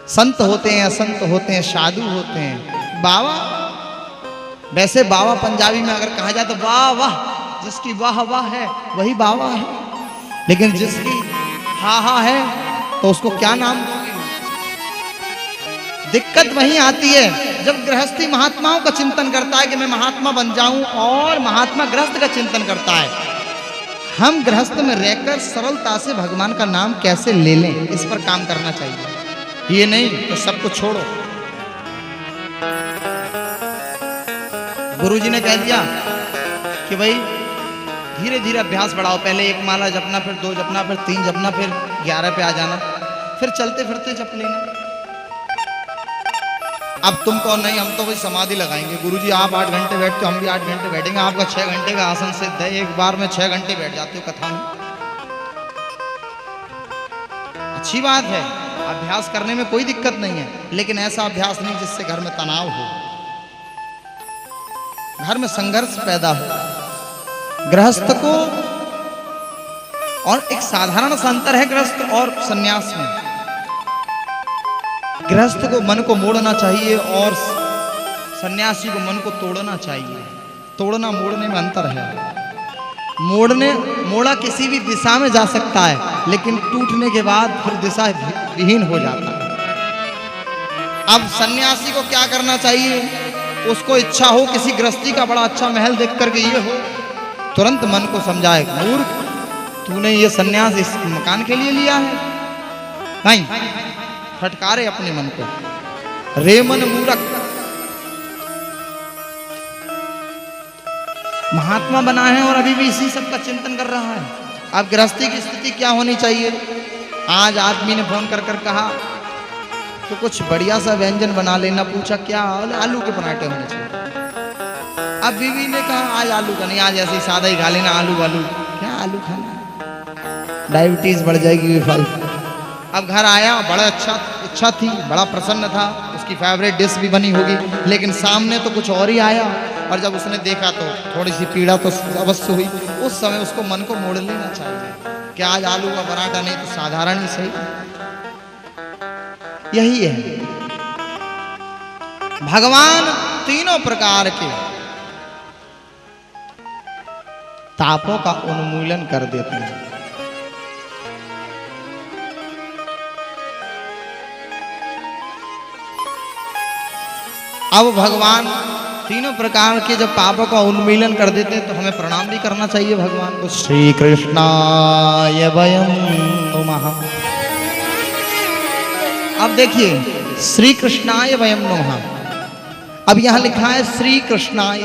संत होते हैं, असंत होते हैं, साधु होते हैं। बाबा, वैसे बाबा पंजाबी में अगर कहा जाए तो वाह वाह, जिसकी वाह वाह है वही बाबा है, लेकिन जिसकी हा हा है तो उसको क्या नाम दोगे? दिक्कत वहीं आती है जब गृहस्थी महात्माओं का चिंतन करता है कि मैं महात्मा बन जाऊं, और महात्मा गृहस्थ का चिंतन करता है। हम गृहस्थ में रहकर सरलता से भगवान का नाम कैसे ले लें, इस पर काम करना चाहिए। ये नहीं तो सब कुछ छोड़ो। गुरुजी ने कह दिया कि भाई धीरे धीरे अभ्यास बढ़ाओ, पहले 1 माला जपना, फिर 2 जपना, फिर 3 जपना, फिर 11 पे आ जाना, फिर चलते फिरते जप लेना। अब तुम कौन? नहीं, हम तो भाई समाधि लगाएंगे। गुरुजी आप 8 घंटे बैठते हो, हम भी 8 घंटे बैठेंगे। आपका 6 घंटे का आसन सिद्ध है, एक बार में 6 घंटे बैठ जाते हो कथा में। अच्छी बात है, अभ्यास करने में कोई दिक्कत नहीं है, लेकिन ऐसा अभ्यास नहीं जिससे घर में तनाव हो, घर में संघर्ष पैदा हो। गृहस्थ को, और एक साधारण सा अंतर है गृहस्थ और सन्यास में। गृहस्थ को मन को मोड़ना चाहिए और सन्यासी को मन को तोड़ना चाहिए। तोड़ना मोड़ने में अंतर है। मोड़ा किसी भी दिशा में जा सकता है, लेकिन टूटने के बाद फिर दिशा विहीन हो जाता है। अब सन्यासी को क्या करना चाहिए? उसको इच्छा हो किसी गृहस्थी का बड़ा अच्छा महल देख करके ये हो, तुरंत मन को समझाए, मूर्ख तूने ये सन्यास इस मकान के लिए लिया है? नहीं, फटकारे अपने मन को, रे मन मूर्ख। महात्मा बना है और अभी भी इसी सब का चिंतन कर रहा है। अब गृहस्थी की स्थिति क्या होनी चाहिए? आज आदमी ने फोन कर कर कहा तो कुछ बढ़िया सा व्यंजन बना लेना। पूछा क्या? आलू के पराठे होने चाहिए। अब बीवी ने कहा आज आलू का नहीं, आज ऐसे ही सादा ही खा लेना। आलू क्या आलू खाना, डायबिटीज बढ़ जाएगी। अब घर आया, बड़ा इच्छा थी, बड़ा प्रसन्न था, उसकी फेवरेट डिश भी बनी होगी, लेकिन सामने तो कुछ और ही आया। और जब उसने देखा तो थोड़ी सी पीड़ा तो अवश्य हुई। उस समय उसको मन को मोड़ लेना चाहिए कि आज आलू का पराठा नहीं तो साधारण ही सही। यही है, भगवान तीनों प्रकार के तापों का उन्मूलन कर देते हैं। अब भगवान तीनों प्रकार के जब पापों का उन्मूलन कर देते हैं तो हमें प्रणाम भी करना चाहिए भगवान को। श्री कृष्णाय वयं नमः। अब देखिए, श्री कृष्णाय वयं नमः। अब यहां लिखा है श्री कृष्णाय।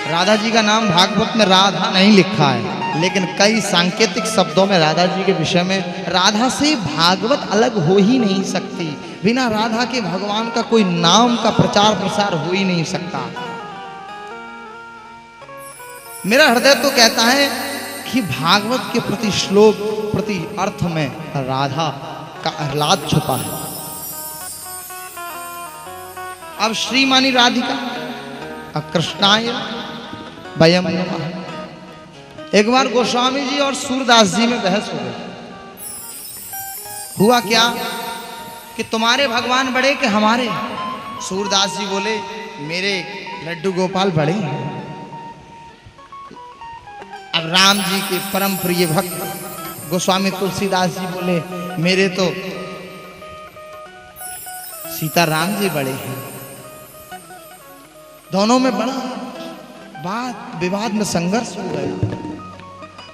राधा जी का नाम भागवत में राधा नहीं लिखा है, लेकिन कई सांकेतिक शब्दों में राधा जी के विषय में, राधा से भागवत अलग हो ही नहीं सकती। बिना राधा के भगवान का कोई नाम का प्रचार प्रसार हो ही नहीं सकता। मेरा हृदय तो कहता है कि भागवत के प्रति श्लोक, प्रति अर्थ में राधा का आह्लाद छुपा है। अब श्री मानी राधिका, अब कृष्णाय वयं नमः। एक बार गोस्वामी जी और सूरदास जी में बहस हो गई। हुआ क्या कि तुम्हारे भगवान बड़े कि हमारे? सूरदास जी बोले मेरे लड्डू गोपाल बड़े हैं। अब राम जी के परम प्रिय भक्त गोस्वामी तुलसीदास जी बोले मेरे तो सीताराम जी बड़े हैं। दोनों में बड़ा बात विवाद में संघर्ष हो गया।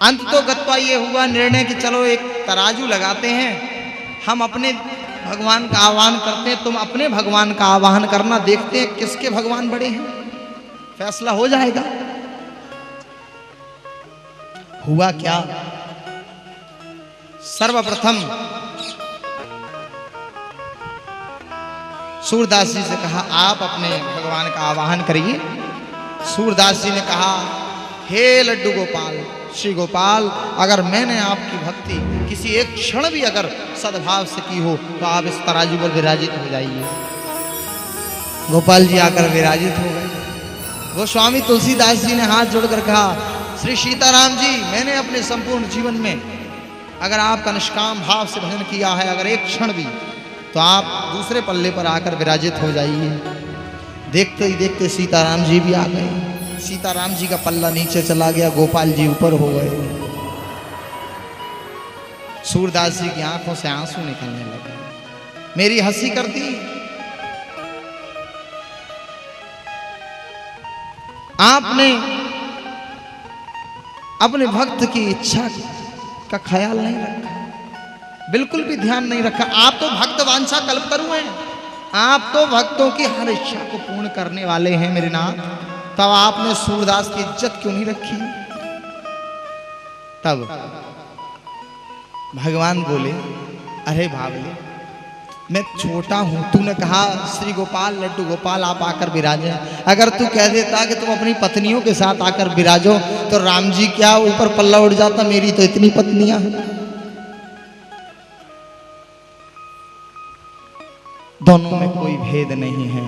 अंत तो गत्वा ये हुआ निर्णय कि चलो एक तराजू लगाते हैं, हम अपने भगवान का आह्वान करते हैं, तुम अपने भगवान का आह्वान करना, देखते हैं किसके भगवान बड़े हैं, फैसला हो जाएगा। हुआ क्या? सर्वप्रथम सूरदास जी से कहा आप अपने भगवान का आवाहन करिए। सूरदास जी ने कहा हे लड्डू गोपाल, श्री गोपाल, अगर मैंने आपकी भक्ति किसी एक क्षण भी अगर सद्भाव से की हो तो आप इस तराजू पर विराजित हो जाइए। गोपाल जी आकर विराजित हो गए। गोस्वामी तुलसीदास जी ने हाथ जोड़कर कहा श्री सीताराम जी, मैंने अपने संपूर्ण जीवन में अगर आपका निष्काम भाव से भजन किया है अगर एक क्षण भी, तो आप दूसरे पल्ले पर आकर विराजित हो जाइए। देखते ही देखते सीताराम जी भी आ गए। सीताराम जी का पल्ला नीचे चला गया, गोपाल जी ऊपर हो गए। सूरदास जी की आंखों से आंसू निकलने लगे। मेरी हंसी कर दी। आपने अपने भक्त की इच्छा का ख्याल नहीं रखा, बिल्कुल भी ध्यान नहीं रखा। आप तो भक्त वांछा कल्पतरु हैं, आप तो भक्तों की हर इच्छा को पूर्ण करने वाले हैं मेरे नाथ। तब आपने सूरदास की इज्जत क्यों नहीं रखी? तब भगवान बोले, अरे भावले, मैं छोटा हूं, तूने कहा श्री गोपाल लड्डू गोपाल आप आकर विराजे। अगर तू कह देता कि तुम अपनी पत्नियों के साथ आकर विराजो तो राम जी क्या ऊपर पल्ला उड़ जाता। मेरी तो इतनी पत्नियां हैं। दोनों में कोई भेद नहीं है,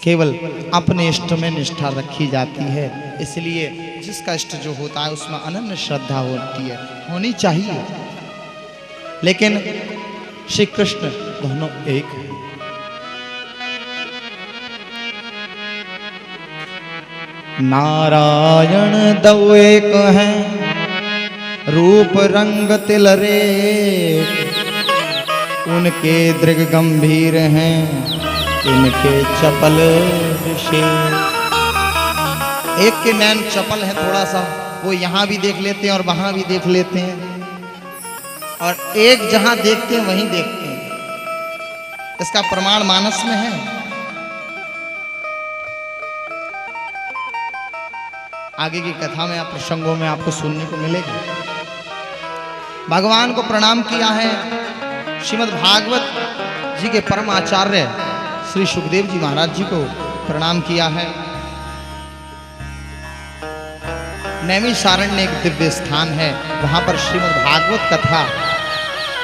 केवल अपने इष्ट में निष्ठा रखी जाती है। इसलिए जिसका इष्ट जो होता है उसमें अनन्य श्रद्धा होती है, होनी चाहिए। लेकिन श्री कृष्ण दोनों एक हैं। नारायण दो एक हैं, रूप रंग तिल रेख। उनके दृग गंभीर हैं, इनके चपल विशेष। एक के नैन चपल है थोड़ा सा, वो यहाँ भी देख लेते हैं और वहां भी देख लेते हैं, और एक जहां देखते हैं वहीं देखते हैं। इसका प्रमाण मानस में है। आगे की कथा में प्रसंगों में आपको सुनने को मिलेगा। भगवान को प्रणाम किया है। श्रीमद् भागवत जी के परम आचार्य श्री सुखदेव जी महाराज जी को प्रणाम किया है। नैमिषारण्य एक दिव्य स्थान है, वहां पर श्रीमद् भागवत कथा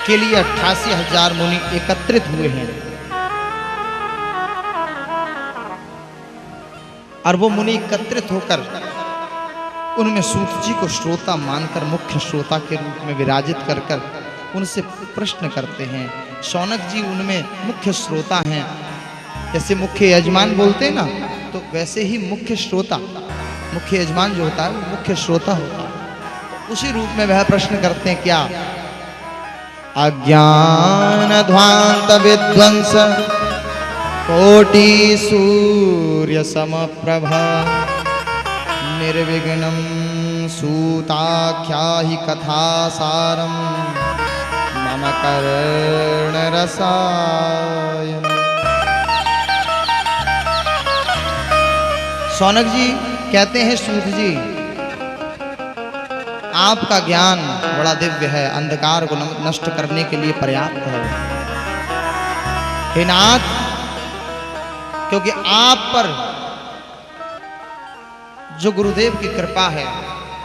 के लिए 88,000 मुनि एकत्रित हुए हैं। और वो मुनि एकत्रित होकर उनमें सूत जी को श्रोता मानकर मुख्य श्रोता के रूप में विराजित कर कर उनसे प्रश्न करते हैं। शौनक जी उनमें मुख्य श्रोता हैं। जैसे मुख्य यजमान बोलते हैं ना, तो वैसे ही मुख्य श्रोता, मुख्य यजमान जो होता है वो मुख्य श्रोता होता है। उसी रूप में वह प्रश्न करते हैं, क्या अज्ञान ध्वांत विध्वंस कोटि सूर्य समप्रभा निर्विघ्नं सूताख्या ही कथा सारम मम कर्ण रसायन। शौनक जी कहते हैं, सूत जी आपका ज्ञान बड़ा दिव्य है, अंधकार को नष्ट करने के लिए पर्याप्त है। हे नाथ, क्योंकि आप पर जो गुरुदेव की कृपा है,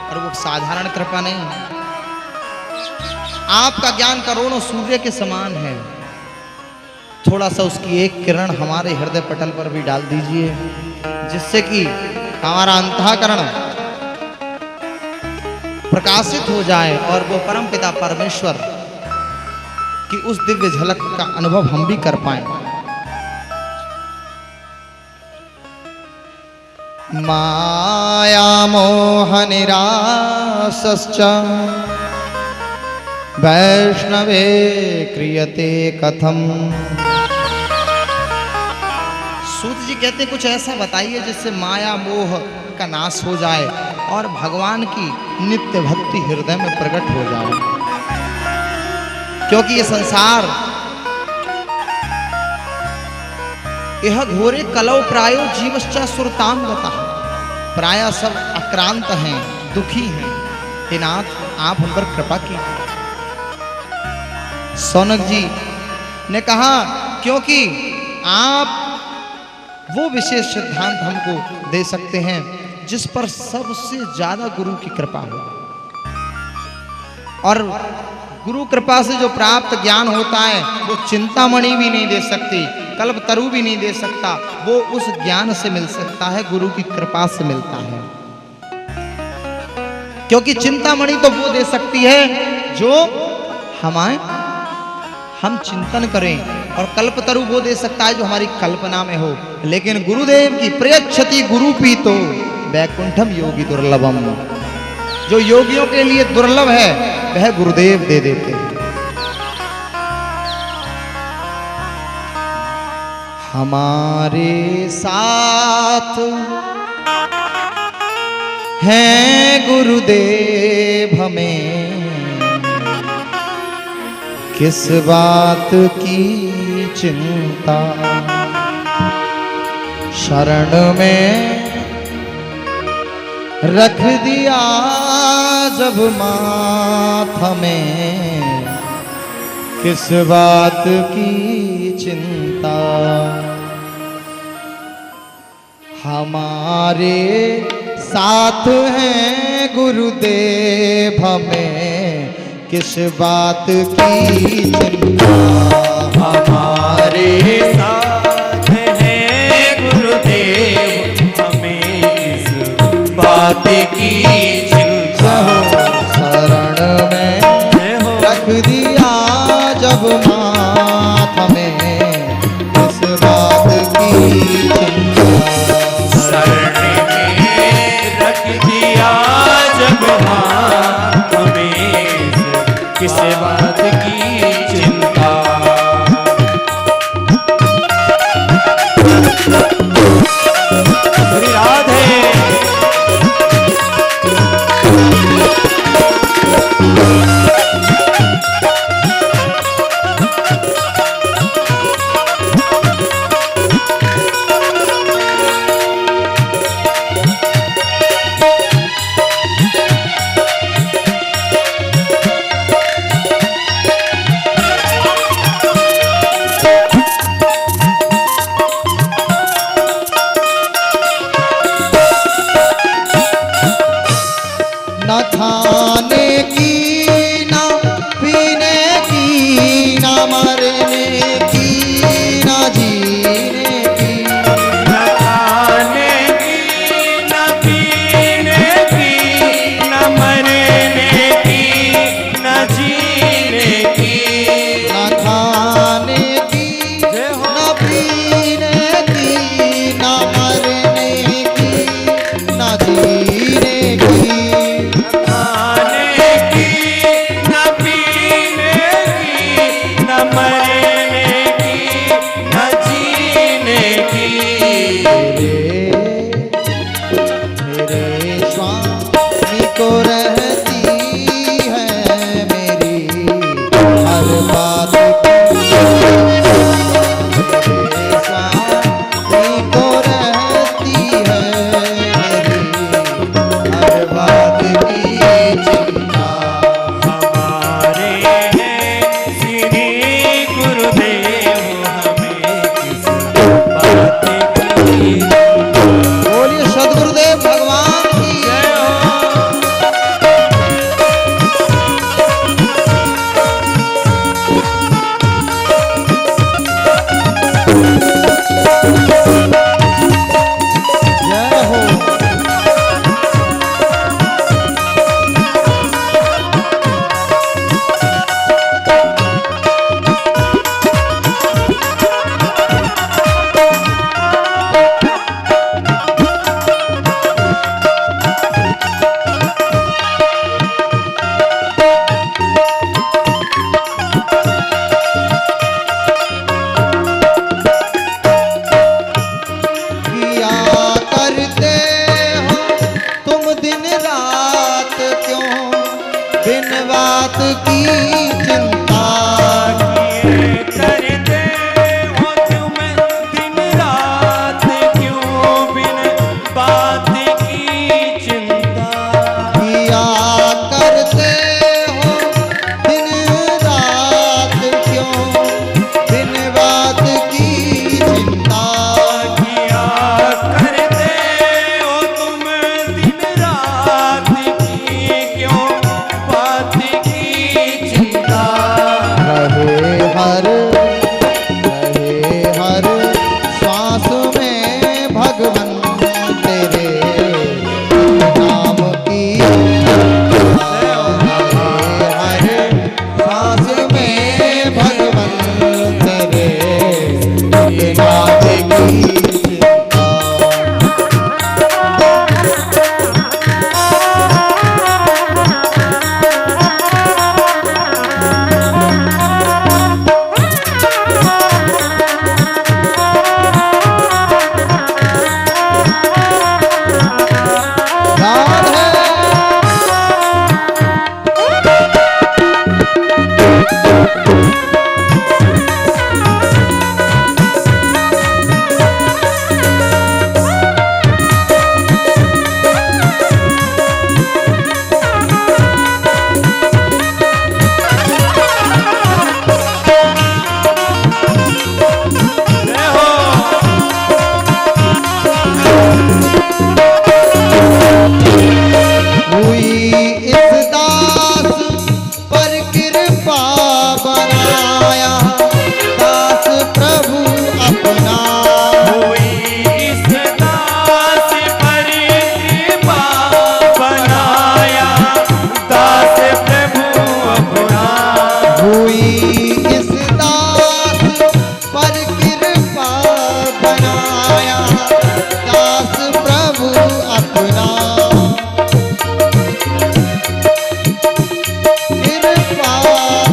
और वो साधारण कृपा नहीं, आपका ज्ञान करोड़ों सूर्य के समान है। थोड़ा सा उसकी एक किरण हमारे हृदय पटल पर भी डाल दीजिए, जिससे कि हमारा अंतःकरण प्रकाशित हो जाए और वो परमपिता परमेश्वर की उस दिव्य झलक का अनुभव हम भी कर पाएं। माया मोह निरासश्च वैष्णवे क्रियते कथम। सूत जी कहते कुछ ऐसा बताइए जिससे माया मोह का नाश हो जाए और भगवान की नित्य भक्ति हृदय में प्रकट हो जाए। क्योंकि ये संसार यह घोरे कलौ प्रायो जीवश्चा सुरताम गता। प्राय सब आक्रांत हैं, दुखी हैं। हे नाथ, आप हम पर कृपा कीजिए। शौनक जी ने कहा, क्योंकि आप वो विशेष सिद्धांत हमको दे सकते हैं जिस पर सबसे ज्यादा गुरु की कृपा हो। और गुरु कृपा से जो प्राप्त ज्ञान होता है वो चिंतामणि भी नहीं दे सकती, कल्पतरु भी नहीं दे सकता। वो उस ज्ञान से मिल सकता है, गुरु की कृपा से मिलता है। क्योंकि चिंतामणि तो वो दे सकती है जो हमारे हम चिंतन करें, और कल्पतरु वो दे सकता है जो हमारी कल्पना में हो, लेकिन गुरुदेव की प्रयच्छति गुरु पीतो वैकुंठम योगी दुर्लभम, जो योगियों के लिए दुर्लभ है वह गुरुदेव दे देते हैं। हमारे साथ हैं गुरुदेव, हमें किस बात की चिंता, शरण में रख दिया जब माथा में, किस बात की चिंता। हमारे साथ हैं गुरुदेव, हमें किस बात की चिंता। हमारे साथ हैं गुरुदेव, हमें किस बात की चिंता। शरण में रख दिया जब माथा में, किस बात की चिंता। शरण में रख दिया जब हाथ में, किस बात की चिंता। श्री राधे न खाने की न पीने की, न मरने की न जीने की। न खाने की न पीने की, न मरने की न जीने की। न खाने की न पीने की, न मरने की न जीने की। मेरे स्वामी को रहती है मेरी हर बात की। मेरे स्वामी को रहती है मेरी हर बात की चिंता। हमारे हैं श्री गुरुदेव, हमें किस बात की। बोलिए सदगुरुदेव भगवान की जय हो। हुई इस दास पर कृपा बनाया दास प्रभु अपना कृपा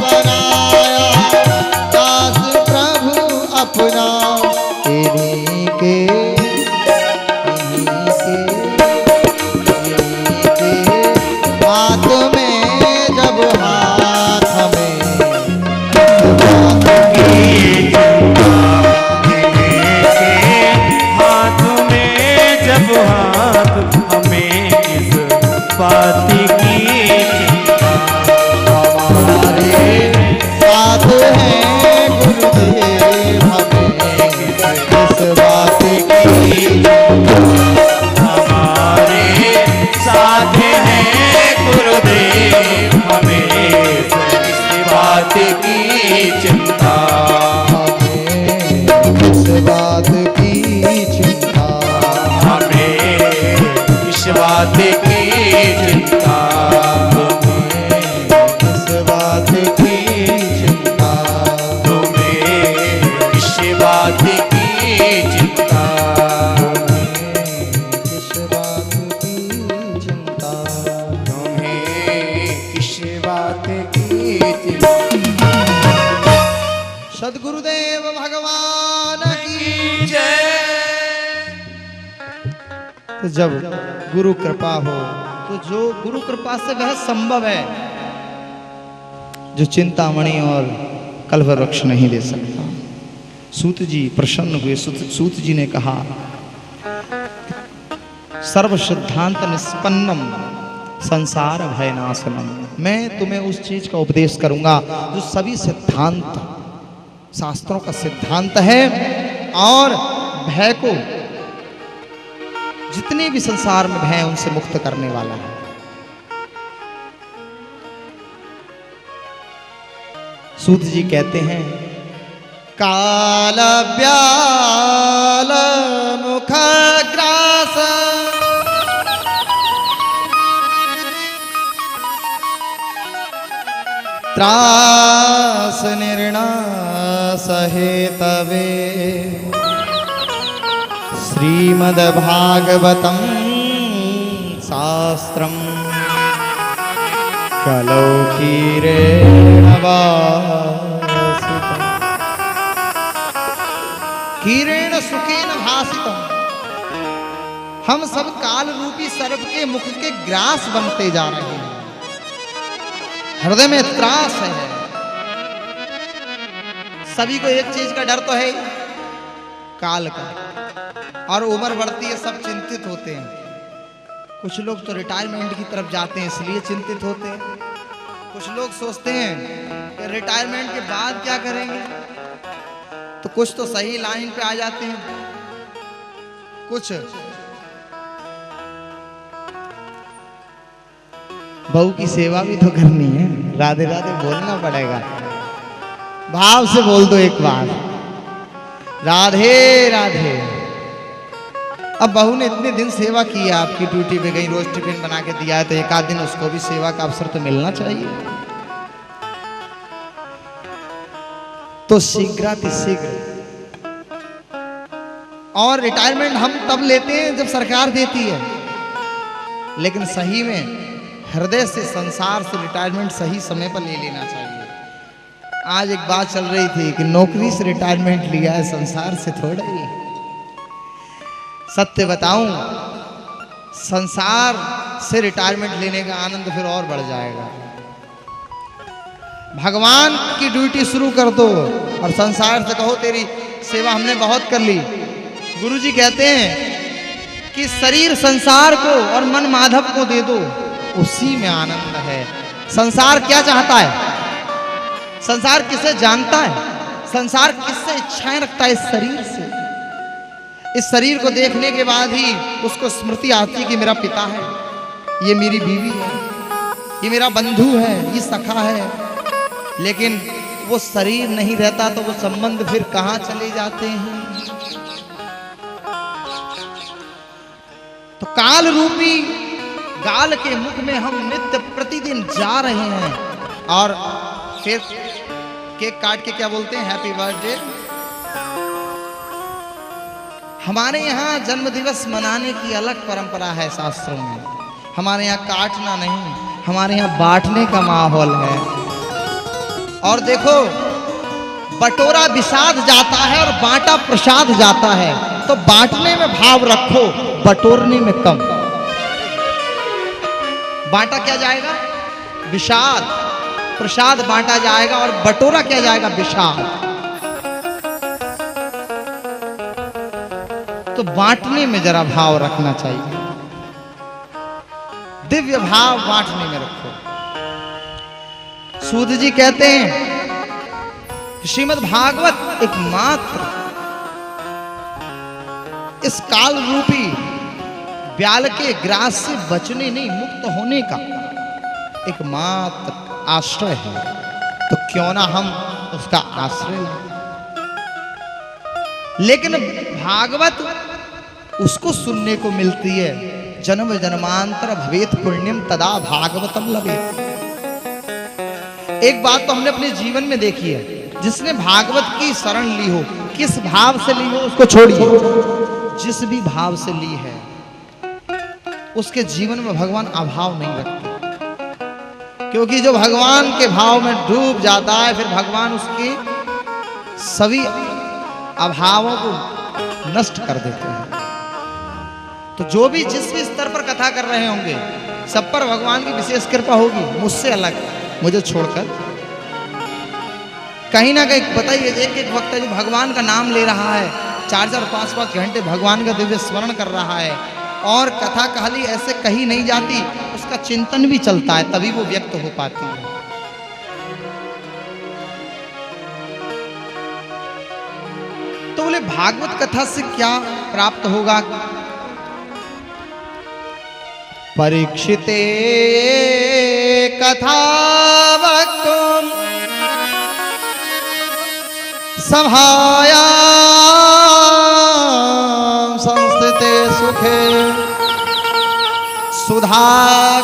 बनाया दास प्रभु अपना इन्हीं के हाथ में जब हाथ में हाथ में जब हाथ हमें किस बात की चिंता हमारे साथ हैं गुरुदेव हमें किस बात की हमारे साथ हैं गुरुदेव हमें इस बात की चिंता किस बात की चिंता हमें इस बात की चिंता किस बात की चिंता तुम्हें इस बात की चिंता किस बात की चिंता तुम्हें इस बात की चिंता सद्गुरुदेव भगवान की जय। तो जब गुरु कृपा हो तो जो गुरु कृपा से वह संभव है जो चिंतामणि और कल्पवृक्ष नहीं दे सकता। सूत जी प्रसन्न हुए। सूत जी ने कहा सर्व सिद्धांत निष्पन्नम संसार भयनाशनम, मैं तुम्हें उस चीज का उपदेश करूंगा जो सभी सिद्धांत शास्त्रों का सिद्धांत है और भय को, जितने भी संसार में भय उनसे मुक्त करने वाला है। सूत जी कहते हैं काल व्याल मुख ग्रास त्रास निर्णा सहेतवे श्रीमद्भागवतं शास्त्रं कलौ कीरेण भासितम् कीरेण सुखेन भासितम्। हम सब काल रूपी सर्प के मुख के ग्रास बनते जा रहे हैं। हृदय में त्रास है। सभी को एक चीज का डर तो है, काल का, और उम्र बढ़ती है सब चिंतित होते हैं। कुछ लोग तो रिटायरमेंट की तरफ जाते हैं इसलिए चिंतित होते हैं। कुछ लोग सोचते हैं कि रिटायरमेंट के बाद क्या करेंगे, तो कुछ तो सही लाइन पे आ जाते हैं। कुछ बहू की सेवा भी तो करनी है, राधे राधे बोलना पड़ेगा। भाव से बोल दो एक बार, राधे राधे। अब बहू ने इतने दिन सेवा की है, आपकी ड्यूटी पे गई, रोज टिफिन बना के दिया है, तो एक आध दिन उसको भी सेवा का अवसर तो मिलना चाहिए। तो शीघ्र और रिटायरमेंट हम तब लेते हैं जब सरकार देती है, लेकिन सही में हृदय से संसार से रिटायरमेंट सही समय पर ले लेना चाहिए। आज एक बात चल रही थी कि नौकरी से रिटायरमेंट लिया है, संसार से थोड़ा ही। सत्य बताऊं, संसार से रिटायरमेंट लेने का आनंद फिर और बढ़ जाएगा। भगवान की ड्यूटी शुरू कर दो और संसार से कहो तेरी सेवा हमने बहुत कर ली। गुरुजी कहते हैं कि शरीर संसार को और मन माधव को दे दो, उसी में आनंद है। संसार क्या चाहता है, संसार किसे जानता है, संसार किससे इच्छाएं रखता है, इस शरीर से। इस शरीर को देखने के बाद ही उसको स्मृति आती है कि मेरा पिता है, ये मेरी बीवी है, ये मेरा बंधु है, ये सखा है। लेकिन वो शरीर नहीं रहता तो वो संबंध फिर कहाँ चले जाते हैं। तो काल रूपी गाल के मुख में हम नित्य प्रतिदिन जा रहे हैं और फिर केक काट के क्या बोलते हैं, हैप्पी बर्थडे। हमारे यहाँ जन्म दिवस मनाने की अलग परंपरा है शास्त्रों में। हमारे यहाँ काटना नहीं, हमारे यहाँ बांटने का माहौल है। और देखो, बटोरा विषाद जाता है और बांटा प्रसाद जाता है, तो बांटने में भाव रखो, बटोरने में कम। बांटा क्या जाएगा, विषाद, प्रसाद बांटा जाएगा, और बटोरा क्या जाएगा, विषाद। तो बांटने में जरा भाव रखना चाहिए, दिव्य भाव बांटने में रखो। सूत जी कहते हैं श्रीमद् भागवत एकमात्र इस काल रूपी ब्याल के ग्रास से बचने नहीं, मुक्त होने का एकमात्र आश्रय है। तो क्यों ना हम उसका आश्रय लें। लेकिन भागवत उसको सुनने को मिलती है, जन्म जन्मांतर भवेत पुण्यम तदा भागवतम लभेत। एक बात तो हमने अपने जीवन में देखी है, जिसने भागवत की शरण ली हो, किस भाव से ली हो उसको छोड़िए, जिस भी भाव से ली है उसके जीवन में भगवान अभाव नहीं रखते। क्योंकि जो भगवान के भाव में डूब जाता है, फिर भगवान उसके सभी अभावों को नष्ट कर देते हैं। तो जो भी जिस भी स्तर पर कथा कर रहे होंगे, सब पर भगवान की विशेष कृपा होगी, मुझसे अलग, मुझे छोड़कर। कहीं ना कहीं बताइए, एक एक वक्त जो भगवान का नाम ले रहा है, 4-4, 5-5 घंटे भगवान का दिव्य स्मरण कर रहा है, और कथा कहानी ऐसे कही नहीं जाती, उसका चिंतन भी चलता है, तभी वो व्यक्त हो पाती है। तो बोले भागवत कथा से क्या प्राप्त होगा। परीक्षिते कथा वक्तुम सभाया संस्थिते सुखे सुधा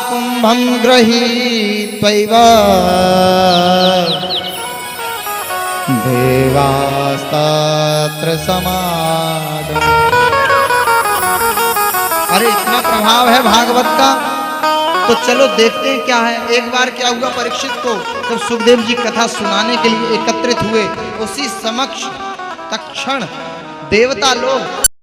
कुंभं गृहीत्वैव देवास्तत्र समागताः। अरे इतना प्रभाव है भागवत का, तो चलो देखते हैं क्या है। एक बार क्या हुआ परीक्षित को, जब सुखदेव जी कथा सुनाने के लिए एकत्रित हुए, उसी समक्ष तत्क्षण देवता लोग